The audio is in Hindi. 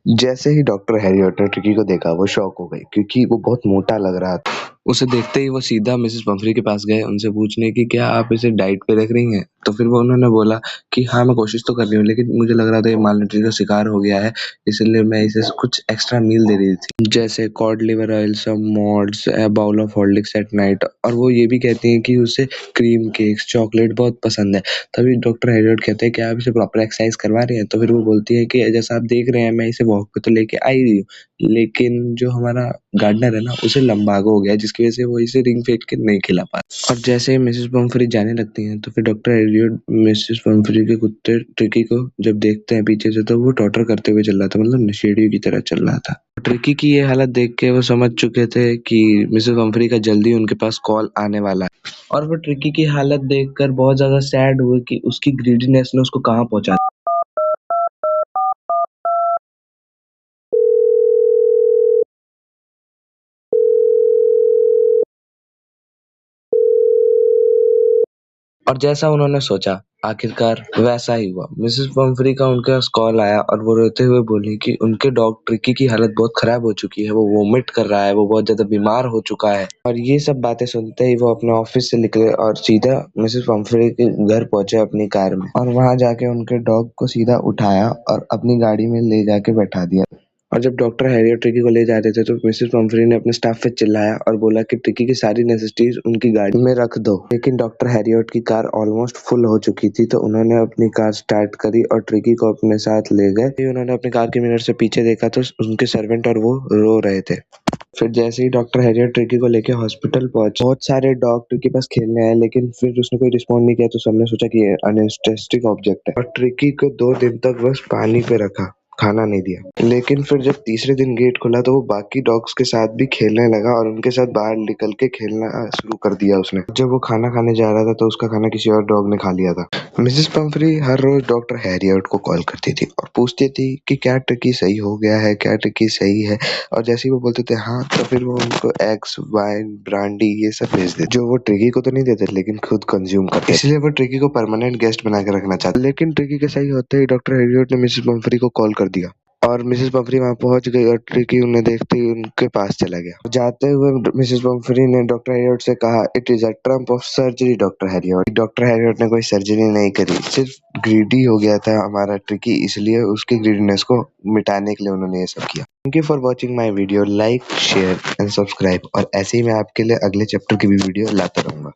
जैसे ही डॉक्टर हैरियट ने ट्रिकी को देखा, वो शॉक हो गई क्योंकि वो बहुत मोटा लग रहा था। उसे देखते ही वो सीधा मिसेस पंफरी के पास गए उनसे पूछने कि क्या आप इसे डाइट पे रख रही हैं? तो फिर वो उन्होंने बोला कि हाँ, मैं कोशिश तो कर रही हूँ, लेकिन मुझे लग रहा था ये मालन्यूट्रिशन का शिकार हो गया है, इसलिए मैं इसे कुछ एक्स्ट्रा मील दे रही थी। जैसे cod liver oil, some mods, a bowl of Horlicks at night. और वो ये भी कहती हैं कि उसे क्रीम केक्स, चॉकलेट बहुत पसंद है। तभी डॉक्टर हैरियट कहते हैं कि आप इसे प्रॉपर एक्सरसाइज करवा रही हैं? तो फिर वो बोलती है कि जैसा आप देख रहे हैं, मैं इसे वॉक पे तो लेके आई रही हूँ, लेकिन जो हमारा गार्डनर है ना, उसे लंबागो हो गया है, जिसकी वजह से वो इसे रिंग फेंट के नहीं खिला पा रहा। और जैसे ही मिसेस पम्फरी जाने लगती हैं, तो फिर डॉक्टर हैरियट मिसेस पम्फरी के कुत्ते ट्रिकी को जब देखते हैं पीछे से, तो वो टॉटर करते हुए चल रहा था, मतलब नशेड़ियों की तरह चल रहा था। ट्रिकी की ये हालत देख के वो समझ चुके थे कि मिसेस पम्फरी का जल्दी उनके पास कॉल आने वाला है। और वो ट्रिकी की हालत देखकर बहुत ज़्यादा सैड हुए कि उसकी ग्रीडीनेस ने उसको कहाँ पहुँचा और जैसा उन्होंने सोचा, आखिरकार वैसा ही हुआ। मिसेस पम्फरी का उनके पास कॉल आया और वो रोते हुए बोली कि उनके डॉग ट्रिकी की हालत बहुत खराब हो चुकी है, वो वोमिट कर रहा है, वो बहुत ज़्यादा बीमार हो चुका है। और ये सब बातें सुनते ही वो अपने ऑफिस से निकले और सीधा मिसेस पम्फरी के घर पहुंचे अपनी कार में, और वहां जाके उनके डॉग को सीधा उठाया और अपनी गाड़ी में ले जाके बैठा दिया। और जब डॉक्टर हैरियट ट्रिकी को ले जा रहे थे, तो मिसेस पम्फरी ने अपने स्टाफ पे चिल्लाया और बोला कि ट्रिकी की सारी नेसेसिटीज उनकी गाड़ी में रख दो। लेकिन डॉक्टर हैरियट की कार ऑलमोस्ट फुल हो चुकी थी, तो उन्होंने अपनी कार स्टार्ट करी और ट्रिकी को अपने साथ ले गए। फिर उन्होंने अपनी कार के मिरर से पीछे देखा, तो उनके सर्वेंट और वो रो रहे थे। फिर जैसे ही डॉक्टर हैरियट ट्रिकी को लेके हॉस्पिटल पहुंचे, बहुत सारे डॉग ट्रिकी के पास खेलने आए, लेकिन फिर उसने कोई रिस्पॉन्ड नहीं किया, तो सबने सोचा कि ये अनइंटरेस्टिंग ऑब्जेक्ट है, और ट्रिकी को 2 दिन तक बस पानी पे रखा, खाना नहीं दिया। लेकिन फिर जब तीसरे दिन गेट खुला, तो वो बाकी डॉग्स के साथ भी खेलने लगा और उनके साथ बाहर निकल के खेलना शुरू कर दिया उसने। जब वो खाना खाने जा रहा था, तो उसका खाना किसी और डॉग ने खा लिया था। मिसेस पम्फरी हर रोज डॉक्टर हैरियट को कॉल करती थी और पूछती थी कि क्या ट्रिकी सही हो गया है, क्या ट्रिकी सही है। और जैसे ही वो बोलते थे हाँ, तो फिर वो उनको एग्स, वाइन, ब्रांडी ये सब भेज देते, जो वो ट्रिकी को तो नहीं देते लेकिन खुद कंज्यूम करते। इसलिए वो ट्रिकी को परमानेंट गेस्ट बना के रखना चाहते। लेकिन ट्रिकी के सही होते ही डॉक्टर हैरियट ने मिसेस पम्फरी को कॉल कर दिया और मिसेस पम्फरी वहां पहुंच गई और ट्रिकी उन्हें देखते ही उनके पास चला गया। जाते हुए मिसेस पम्फरी ने डॉक्टर हैरियट से कहा, it is a Trump of surgery doctor Harriet. Doctor Harriet ने कोई सर्जरी नहीं करी, सिर्फ ग्रीडी हो गया था हमारा ट्रिकी, इसलिए उसकी ग्रीडीनेस को मिटाने के लिए उन्होंने ये सब किया। Thank you for watching my video. Like, share and subscribe, और ऐसे ही मैं आपके लिए अगले चैप्टर की भी वीडियो लाता रहूंगा।